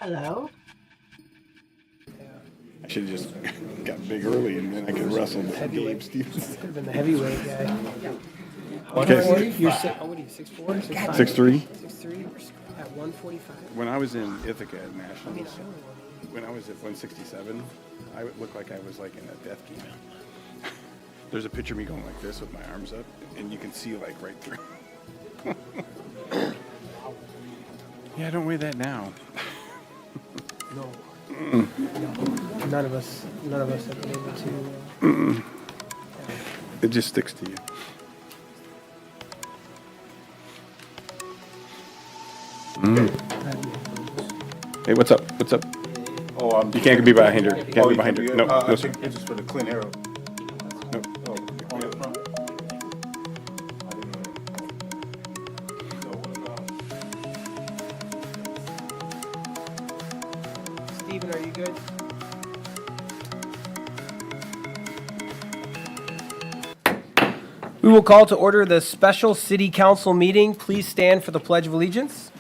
Hello? I should have just got big early and then I could wrestle Gabe Stevens. Could have been the heavyweight guy. Okay. You're what are you, 6'4", 6'5"? 6'3". 6'3", at 145. When I was in Ithaca at Nationals, when I was at 167, I would look like I was like in a death game. There's a picture of me going like this with my arms up, and you can see like right through. Yeah, I don't weigh that now. No. No. None of us have been able to. It just sticks to you. Hey, what's up? What's up? Oh, You can't be behind her. You can't be behind her. No, no, I sir. think it's just for the clean arrow. No. Oh, on the front. I didn't know. No, what about? Steven, are you good? We will call to order the special city council meeting. Please stand for the Pledge of Allegiance.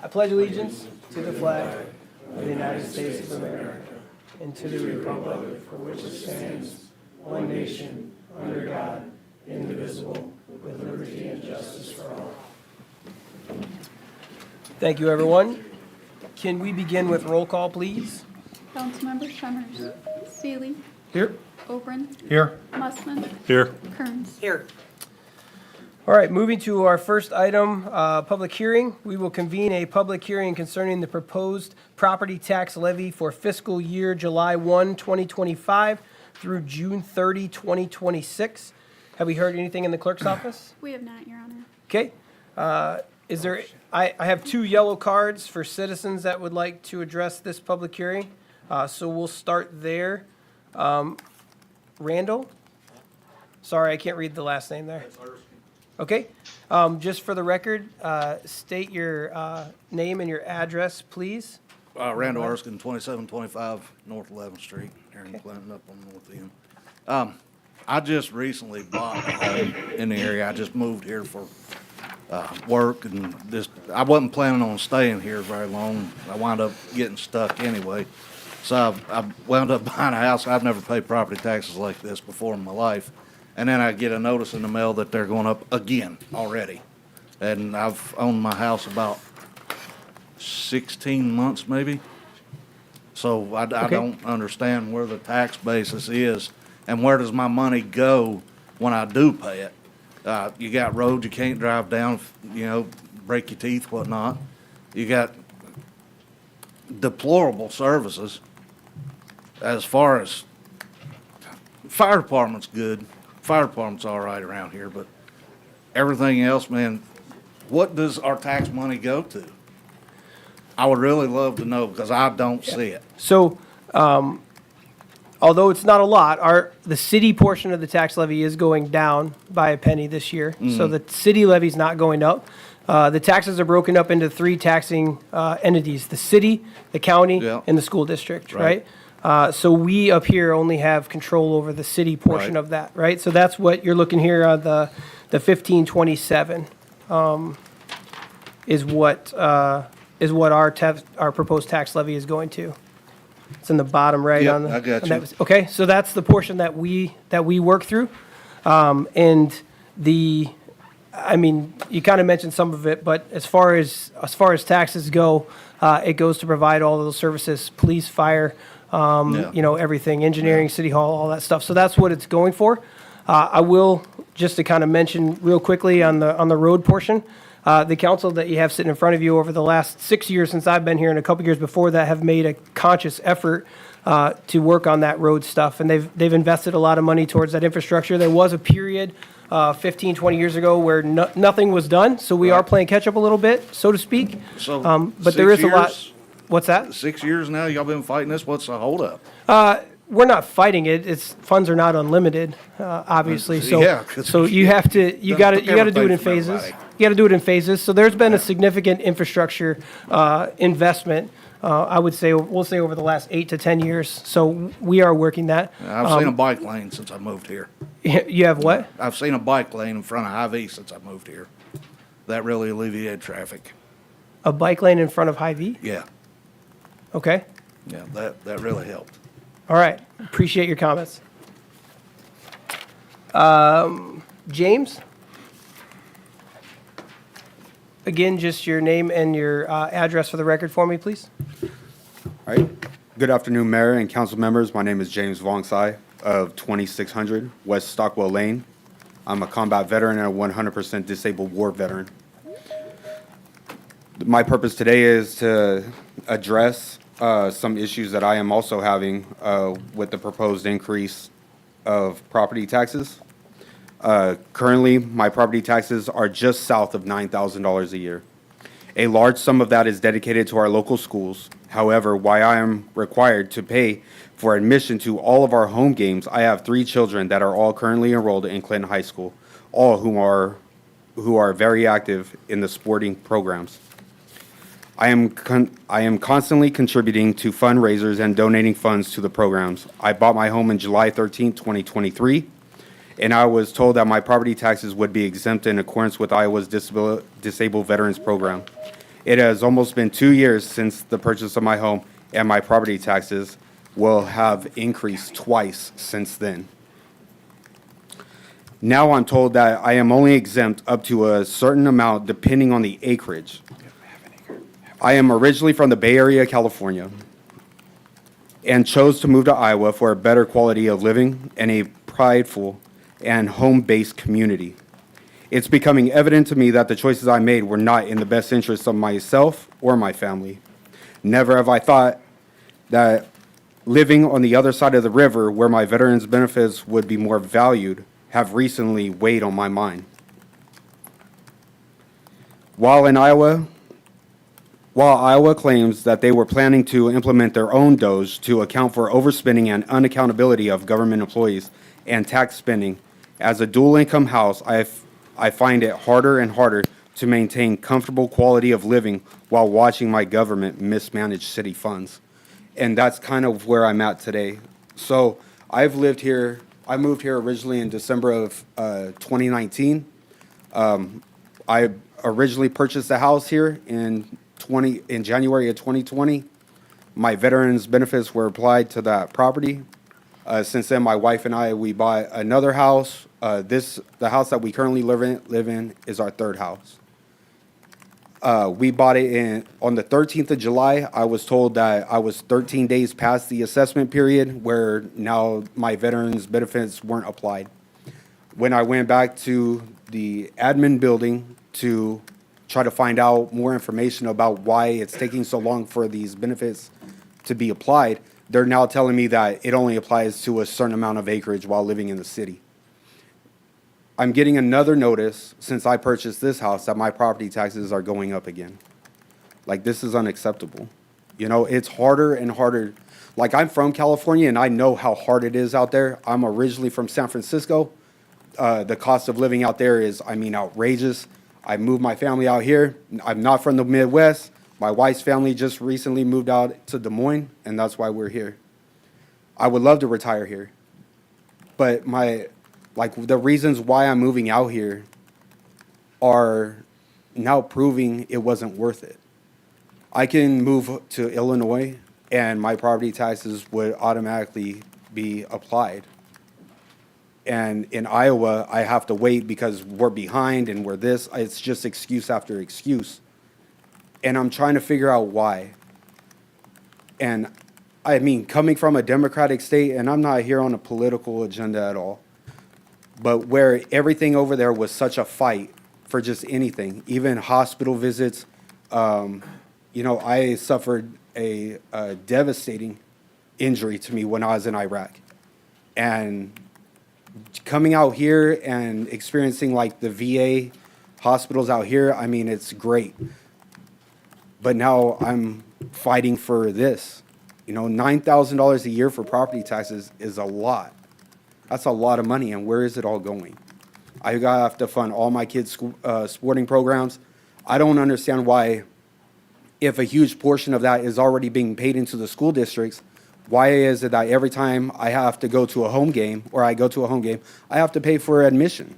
I pledge allegiance to the flag of the United States of America and to the republic for which it stands, one nation, under God, indivisible, with liberty and justice for all. Thank you, everyone. Can we begin with roll call, please? Councilmember Shemmers. Seeley. Here. Obrin. Here. Mussman. Here. Kearns. Here. All right, moving to our first item, public hearing. We will convene a public hearing concerning the proposed property tax levy for fiscal year July 1, 2025 through June 30, 2026. Have we heard anything in the clerk's office? We have not, Your Honor. Okay. Is there, I have 2 yellow cards for citizens that would like to address this public hearing. So we'll start there. Randall? Sorry, I can't read the last name there. Okay. Just for the record, state your name and your address, please. Randall Erskine, 2725 North 11th Street, here in Clinton, up on the north end. I just recently bought a home in the area. I just moved here for work, and I wasn't planning on staying here very long. I wound up getting stuck anyway. So I wound up buying a house. I've never paid property taxes like this before in my life. And then I get a notice in the mail that they're going up again already. And I've owned my house about 16 months maybe. So I don't understand where the tax basis is and where does my money go when I do pay it. You got roads you can't drive down, break your teeth, whatnot. You got deplorable services. As far as fire department's good. Fire department's all right around here, but everything else, man, what does our tax money go to? I would really love to know because I don't see it. So, although it's not a lot, the city portion of the tax levy is going down by a penny this year. So the city levy's not going up. The taxes are broken up into 3 taxing entities: the city, the county, Yeah. and the school district. Right. So we up here only have control over the city portion Right. of that. Right. So that's what you're looking here on the 1527 is what our proposed tax levy is going to. It's in the bottom right Yep, on the. I got on you. that. Okay, so that's the portion that we work through, and you kind of mentioned some of it, but as far as taxes go, it goes to provide all of those services: police, fire, Yeah. everything, engineering, city hall, all that stuff. So that's what it's going for. I will just to kind of mention real quickly on the road portion. The council that you have sitting in front of you over the last 6 years since I've been here and a couple years before that have made a conscious effort to work on that road stuff. And they've invested a lot of money towards that infrastructure. There was a period 15, 20 years ago where nothing was done. So we are playing catch up a little bit, so to speak. So but there is 6 a lot. years? What's that? 6 years now, y'all been fighting this? What's the holdup? We're not fighting it. Funds are not unlimited, obviously. So, Yeah, 'cause you have to, you got to do it in everything from phases. everybody. You got to do it in phases. So there's been a significant infrastructure investment. I would say we'll say over the last 8 to 10 years. So we are working that. I've seen a bike lane since I moved here. You have what? I've seen a bike lane in front of Hy-Vee since I moved here. That really alleviated traffic. A bike lane in front of Hy-Vee? Yeah, Okay. yeah, that really helped. All right. Appreciate your comments. James? Again, just your name and your address for the record for me, please. All right. Good afternoon, Mayor and council members. My name is James Vongsai of 2600 West Stockwell Lane. I'm a combat veteran and a 100% disabled war veteran. My purpose today is to address some issues that I am also having with the proposed increase of property taxes. Currently, my property taxes are just south of $9,000 a year. A large sum of that is dedicated to our local schools. However, while I am required to pay for admission to all of our home games, I have 3 children that are all currently enrolled in Clinton High School, all who are very active in the sporting programs. I am constantly contributing to fundraisers and donating funds to the programs. I bought my home in July 13, 2023, and I was told that my property taxes would be exempt in accordance with Iowa's Disabled Veterans Program. It has almost been 2 years since the purchase of my home, and my property taxes will have increased twice since then. Now I'm told that I am only exempt up to a certain amount depending on the acreage. I am originally from the Bay Area, California, and chose to move to Iowa for a better quality of living and a prideful and home-based community. It's becoming evident to me that the choices I made were not in the best interest of myself or my family. Never have I thought that living on the other side of the river where my veterans' benefits would be more valued have recently weighed on my mind. While Iowa claims that they were planning to implement their own DOGE to account for overspending and unaccountability of government employees and tax spending, as a dual-income house, I find it harder and harder to maintain comfortable quality of living while watching my government mismanage city funds. And that's kind of where I'm at today. So I moved here originally in December of 2019. I originally purchased a house here in January of 2020. My veterans benefits were applied to that property. Since then, my wife and I, we bought another house. The house that we currently live in is our third house. We bought it on the 13th of July. I was told that I was 13 days past the assessment period where now my veterans benefits weren't applied. When I went back to the admin building to try to find out more information about why it's taking so long for these benefits to be applied, they're now telling me that it only applies to a certain amount of acreage while living in the city. I'm getting another notice since I purchased this house that my property taxes are going up again. Like, this is unacceptable. You know, it's harder and harder. Like, I'm from California and I know how hard it is out there. I'm originally from San Francisco. The cost of living out there is, outrageous. I moved my family out here. I'm not from the Midwest. My wife's family just recently moved out to Des Moines, and that's why we're here. I would love to retire here, but the reasons why I'm moving out here are now proving it wasn't worth it. I can move to Illinois, and my property taxes would automatically be applied. And in Iowa, I have to wait because we're behind and we're this. It's just excuse after excuse. And I'm trying to figure out why. And coming from a Democratic state, and I'm not here on a political agenda at all, but where everything over there was such a fight for just anything, even hospital visits. I suffered a devastating injury to me when I was in Iraq. And coming out here and experiencing like the VA hospitals out here, it's great. But now I'm fighting for this. $9,000 a year for property taxes is a lot. That's a lot of money, and where is it all going? I have to fund all my kids' sporting programs. I don't understand why, if a huge portion of that is already being paid into the school districts, why is it that every time I have to go to a home game, or I go to a home game, I have to pay for admission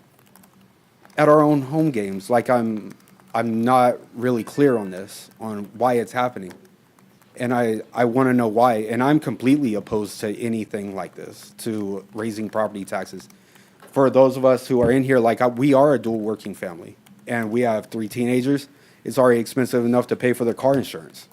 at our own home games? Like, I'm I'm not really clear on this, on why it's happening. And I want to know why. And I'm completely opposed to anything like this, to raising property taxes. For those of us who are in here, like we are a dual working family, and we have 3 teenagers. It's already expensive enough to pay for their car insurance.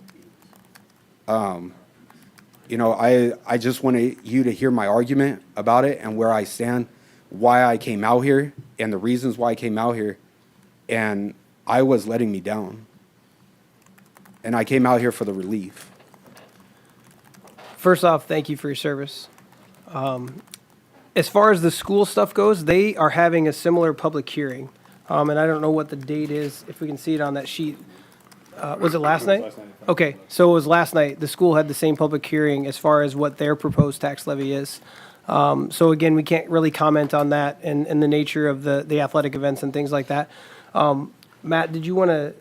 You know, I just wanted you to hear my argument about it and where I stand, why I came out here, and the reasons why I came out here. And I was letting me down. And I came out here for the relief. First off, thank you for your service. As far as the school stuff goes, they are having a similar public hearing. And I don't know what the date is, if we can see it on that sheet. Was it last night? Okay, so it was last night. The school had the same public hearing as far as what their proposed tax levy is. So again, we can't really comment on that and the nature of the athletic events and things like that. Matt, did you want to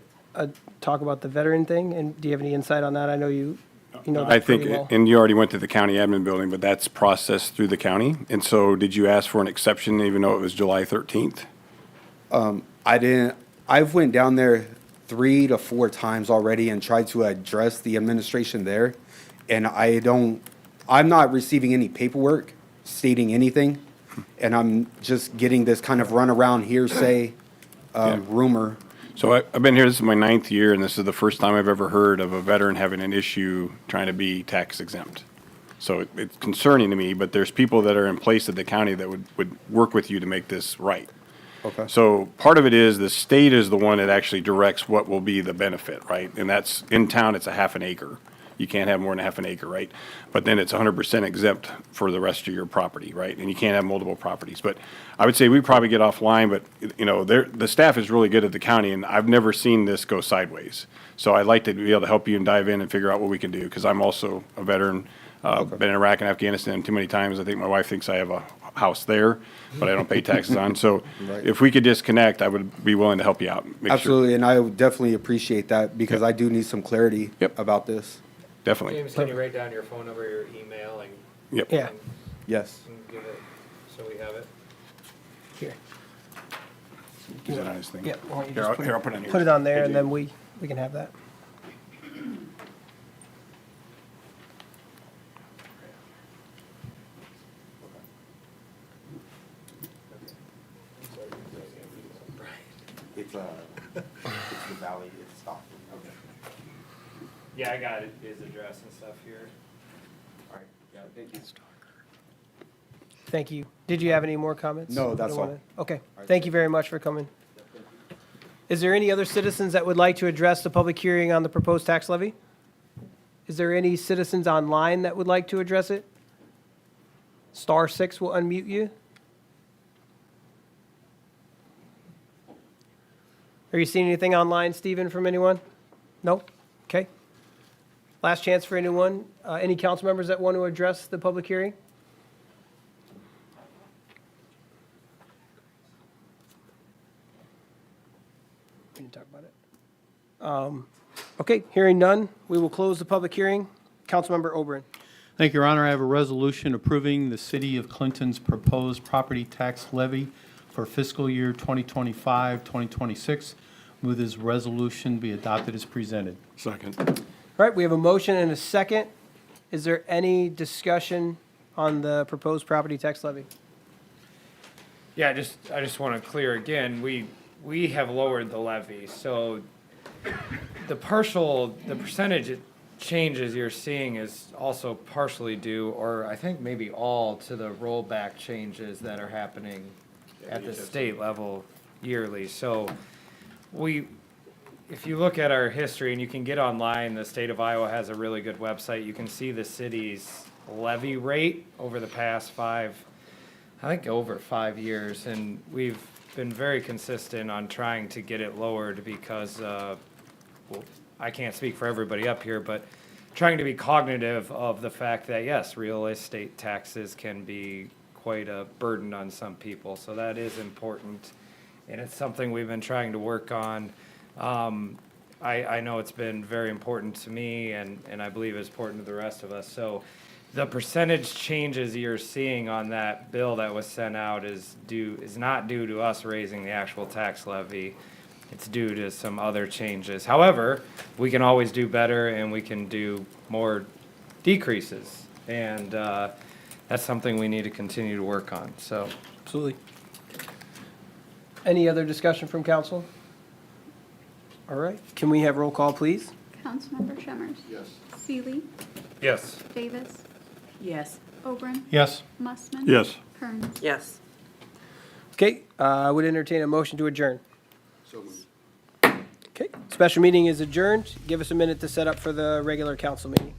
talk about the veteran thing? And do you have any insight on that? I know you know I that think, pretty well. and you already went to the county admin building, but that's processed through the county. And so did you ask for an exception even though it was July 13th? I didn't. I've went down there 3 to 4 times already and tried to address the administration there, and I'm not receiving any paperwork stating anything, and I'm just getting this kind of runaround hearsay rumor. So I've been here, this is my 9th year, and this is the first time I've ever heard of a veteran having an issue trying to be tax exempt. So it's concerning to me, but there's people that are in place at the county that would work with you to make this right. Okay. So part of it is the state is the one that actually directs what will be the benefit, right? And that's, in town, it's a half an acre. You can't have more than half an acre, right? But then it's 100% exempt for the rest of your property, right? And you can't have multiple properties. But I would say we probably get offline, but, you know, the staff is really good at the county, and I've never seen this go sideways. So I'd like to be able to help you and dive in and figure out what we can do, because I'm also a veteran, been in Iraq and Afghanistan too many times. I think my wife thinks I have a house there, but I don't pay taxes on. So Right. if we could disconnect, I would be willing to help you out. Make sure. Absolutely, and I would definitely appreciate that because I do need some clarity Yep. about this. Definitely. James, can you write down your phone number, your email, and Yep. Yeah, Yes. give it, so we have it? here. Is that on his thing? Yeah, why don't you Here, just I'll put it on here. put it on there, Hey, and then Jay. we can have that. It's the valley, it's Stockton. Okay. Yeah, I got his address and stuff here. All right, yeah, thank you. Thank you. Did you have any more comments? No, that's You don't all. wanna- Okay, thank you very much for coming. Is there any other citizens that would like to address the public hearing on the proposed tax levy? Is there any citizens online that would like to address it? *6 will unmute you. Are you seeing anything online, Stephen, from anyone? No? Okay. Last chance for anyone. Any council members that want to address the public hearing? We can talk about it. Okay, hearing none, we will close the public hearing. Councilmember Oberon. Thank you, Your Honor. I have a resolution approving the City of Clinton's proposed property tax levy for fiscal year 2025-2026. Move this resolution be adopted as presented. Second. All right, we have a motion and a second. Is there any discussion on the proposed property tax levy? Yeah, I just want to clear again, we have lowered the levy, so the percentage changes you're seeing is also partially due, or I think maybe all, to the rollback changes that are happening at the state level yearly. So if you look at our history, and you can get online, the state of Iowa has a really good website, you can see the city's levy rate over the past over 5 years, and we've been very consistent on trying to get it lowered because, I can't speak for everybody up here, but trying to be cognitive of the fact that, yes, real estate taxes can be quite a burden on some people, so that is important, and it's something we've been trying to work on. I know it's been very important to me, and I believe it's important to the rest of us, so the percentage changes you're seeing on that bill that was sent out is not due to us raising the actual tax levy. it's due to some other changes. However, we can always do better and we can do more decreases. And that's something we need to continue to work on, so. Absolutely. Any other discussion from council? All right, can we have roll call, please? Councilmember Shemmers. Yes. Seeley. Yes. Davis. Yes. Oberon. Yes. Mussman. Yes. Kearns. Yes. Okay, I would entertain a motion to adjourn. Okay, special meeting is adjourned. Give us a minute to set up for the regular council meeting.